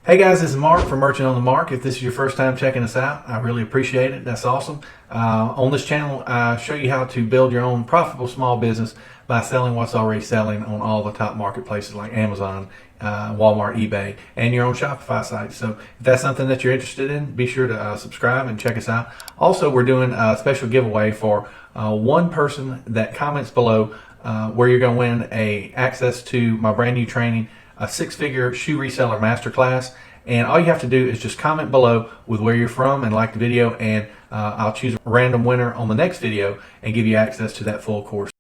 Hey guys, this is Mark from Merchant on the Mark. If this is your first time checking us out, I really appreciate it. That's awesome. On this channel, I show you how to build your own profitable small business by selling what's already selling on all the top marketplaces like Amazon, Walmart, eBay, and your own Shopify site. So if that's something that you're interested in, be sure to subscribe and check us out. Also, we're doing a special giveaway for one person that comments below where you're going to win access to my brand new training, a 6-figure shoe reseller masterclass. And all you have to do is just comment below with where you're from and like the video, and I'll choose a random winner on the next video and give you access to that full course.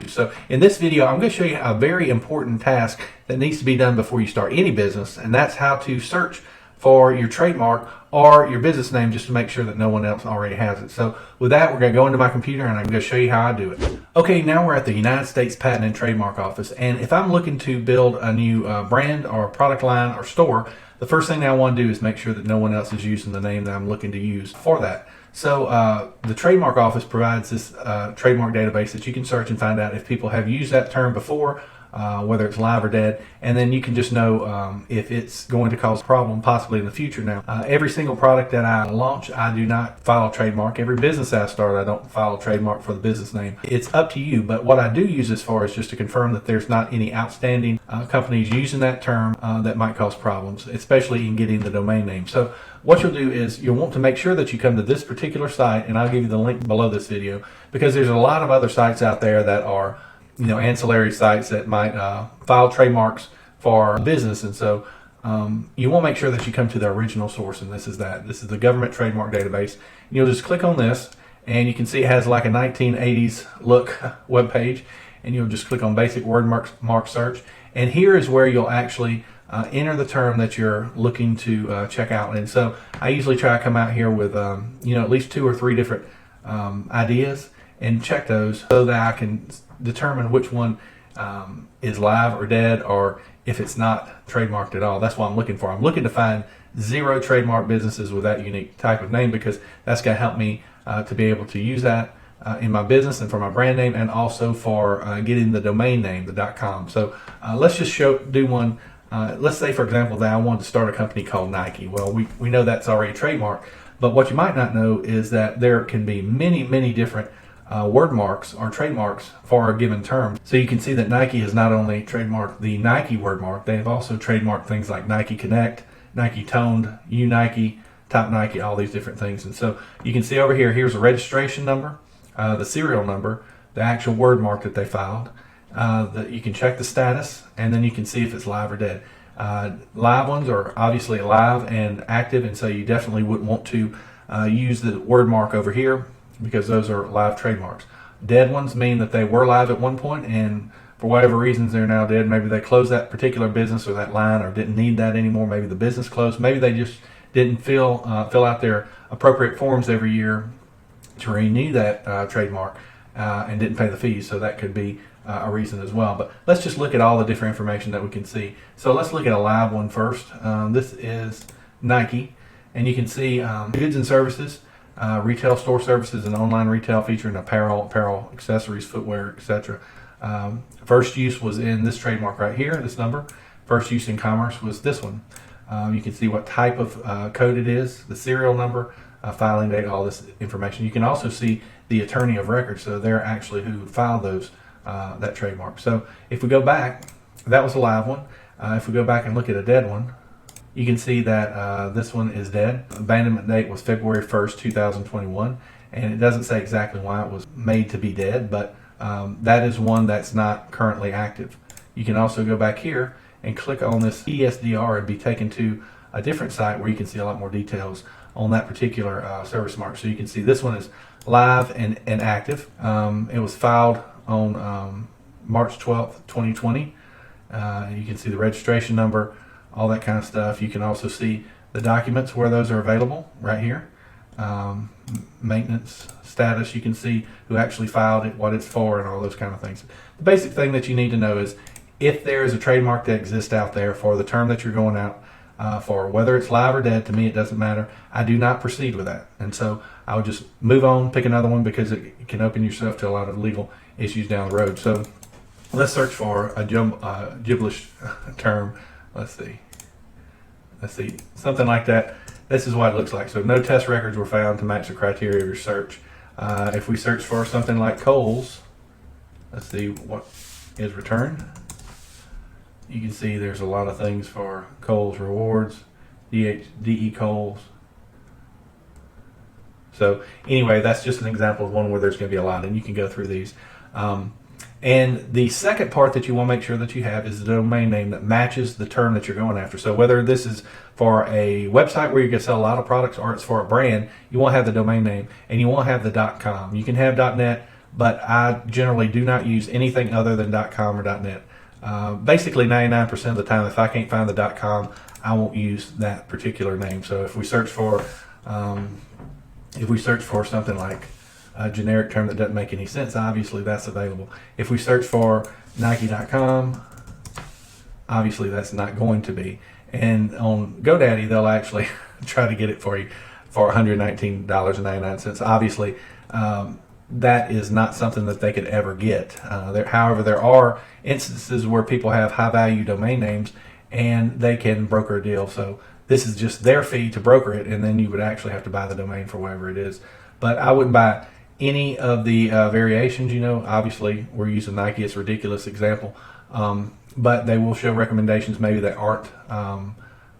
So in this video, I'm going to show you a very important task that needs to be done before you start any business, and that's how to search for your trademark or your business name, just to make sure that no one else already has it. So with that, we're going to go into my computer and I'm going to show you how I do it. Okay, now we're at the United States Patent and Trademark Office, and if I'm looking to build a new brand or product line or store, the first thing that I want to do is make sure that no one else is using the name that I'm looking to use for that. So the Trademark Office provides this trademark database that you can search and find out if people have used that term before, whether it's live or dead, and then you can just know if it's going to cause a problem possibly in the future. Now, every single product that I launch, I do not file a trademark. Every business I start, I don't file a trademark for the business name. It's up to you, but what I do use this for is just to confirm that there's not any outstanding companies using that term that might cause problems, especially in getting the domain name. So what you'll do is you'll want to make sure that you come to this particular site, and I'll give you the link below this video, because there's a lot of other sites out there that are ancillary sites that might file trademarks for business. And so you want to make sure that you come to the original source, and this is the government trademark database. And you'll just click on this, and you can see it has like a 1980s look web page, and you'll just click on basic word mark search, and here is where you'll actually enter the term that you're looking to check out. And so I usually try to come out here with at least 2 or 3 different ideas and check those so that I can determine which one is live or dead, or if it's not trademarked at all. That's what I'm looking for. I'm looking to find 0 trademark businesses with that unique type of name, because that's going to help me to be able to use that in my business and for my brand name, and also for getting the domain name, the .com. So let's just do one. Let's say, for example, that I wanted to start a company called Nike. Well, we know that's already trademarked, but what you might not know is that there can be many different word marks or trademarks for a given term. So you can see that Nike has not only trademarked the Nike word mark, they have also trademarked things like Nike Connect, Nike Toned, U-Nike, Top Nike, all these different things. And so you can see over here, here's a registration number, the serial number, the actual word mark that they filed. You can check the status, and then you can see if it's live or dead. Live ones are obviously live and active, and so you definitely wouldn't want to use the word mark over here, because those are live trademarks. Dead ones mean that they were live at one point, and for whatever reasons they're now dead. Maybe they closed that particular business or that line, or didn't need that anymore. Maybe the business closed. Maybe they just didn't fill out their appropriate forms every year to renew that trademark and didn't pay the fees. So that could be a reason as well. But let's just look at all the different information that we can see. So let's look at a live one first. This is Nike, and you can see goods and services, retail store services and online retail featuring apparel, accessories, footwear, etc. First use was in this trademark right here, this number. First use in commerce was this one. You can see what type of code it is, the serial number, filing date, all this information. You can also see the attorney of record, so they're actually who filed those that trademark. So if we go back, that was a live one. If we go back and look at a dead one, you can see that this one is dead. Abandonment date was February 1st, 2021, and it doesn't say exactly why it was made to be dead, but that is one that's not currently active. You can also go back here and click on this ESDR and be taken to a different site where you can see a lot more details on that particular service mark. So you can see this one is live and active. It was filed on March 12th, 2020. You can see the registration number, all that kind of stuff. You can also see the documents where those are available right here. Maintenance status, you can see who actually filed it, what it's for, and all those kind of things. The basic thing that you need to know is if there is a trademark that exists out there for the term that you're going out, for whether it's live or dead. To me, it doesn't matter. I do not proceed with that. And so I would just move on, pick another one, because it can open yourself to a lot of legal issues down the road. So let's search for a gibberish term. Let's see, something like that. This is what it looks like. So no test records were found to match the criteria of your search. If we search for something like Kohl's, let's see what is returned. You can see there's a lot of things for Kohl's rewards, DE Kohl's. So anyway, that's just an example of one where there's going to be a lot, and you can go through these. And the second part that you want to make sure that you have is the domain name that matches the term that you're going after. So whether this is for a website where you're going to sell a lot of products, or it's for a brand, you want to have the domain name, and you want to have the .com. You can have .net, but I generally do not use anything other than .com or .net. Basically 99% of the time, if I can't find the .com, I won't use that particular name. So if we search for something like a generic term that doesn't make any sense, obviously that's available. If we search for Nike.com, obviously that's not going to be. And on GoDaddy, they'll actually try to get it for you for $119.99. Obviously, that is not something that they could ever get. However, there are instances where people have high value domain names and they can broker a deal. So this is just their fee to broker it, and then you would actually have to buy the domain for whatever it is. But I wouldn't buy any of the variations. Obviously we're using Nike, it's a ridiculous example, but they will show recommendations maybe that aren't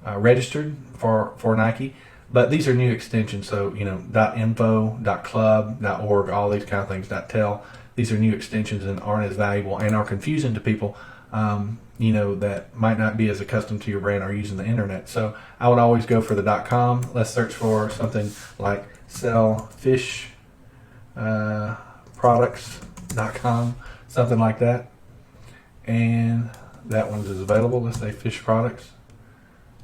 registered for Nike. But these are new extensions, so .info, .club, .org, all these kind of things, .tel. These are new extensions and aren't as valuable and are confusing to people, that might not be as accustomed to your brand or using the internet. So I would always go for the .com. Let's search for something like sellfishproducts.com, something like that. And that one is available. Let's say fish products.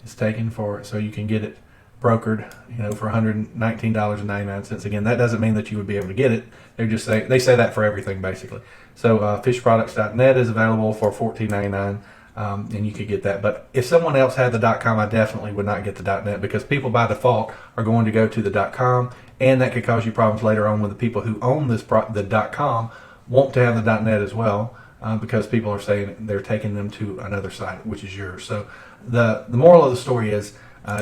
It's taken for it, so you can get it brokered, for $119.99. Again, that doesn't mean that you would be able to get it. They say that for everything basically. So fishproducts.net is available for $14.99, and you could get that. But if someone else had the .com, I definitely would not get the .net, because people by default are going to go to the .com, and that could cause you problems later on when the people who own the .com want to have the .net as well, because people are saying they're taking them to another site, which is yours. So the moral of the story is,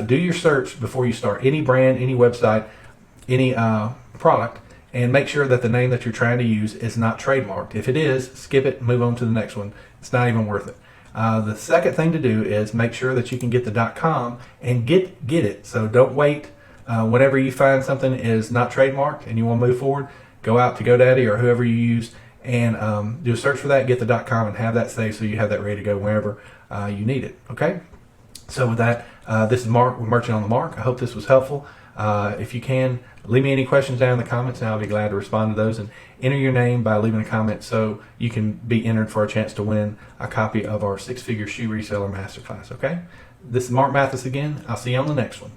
do your search before you start any brand, any website, any product, and make sure that the name that you're trying to use is not trademarked. If it is, skip it and move on to the next one. It's not even worth it. The second thing to do is make sure that you can get the .com and get it. So don't wait. Whenever you find something is not trademarked and you want to move forward, go out to GoDaddy or whoever you use and do a search for that, get the .com, and have that saved so you have that ready to go whenever you need it. Okay? So with that, this is Mark with Merchant on the Mark. I hope this was helpful. If you can, leave me any questions down in the comments, and I'll be glad to respond to those. And enter your name by leaving a comment so you can be entered for a chance to win a copy of our 6-Figure Shoe Reseller Masterclass. Okay? This is Mark Mathis again. I'll see you on the next one.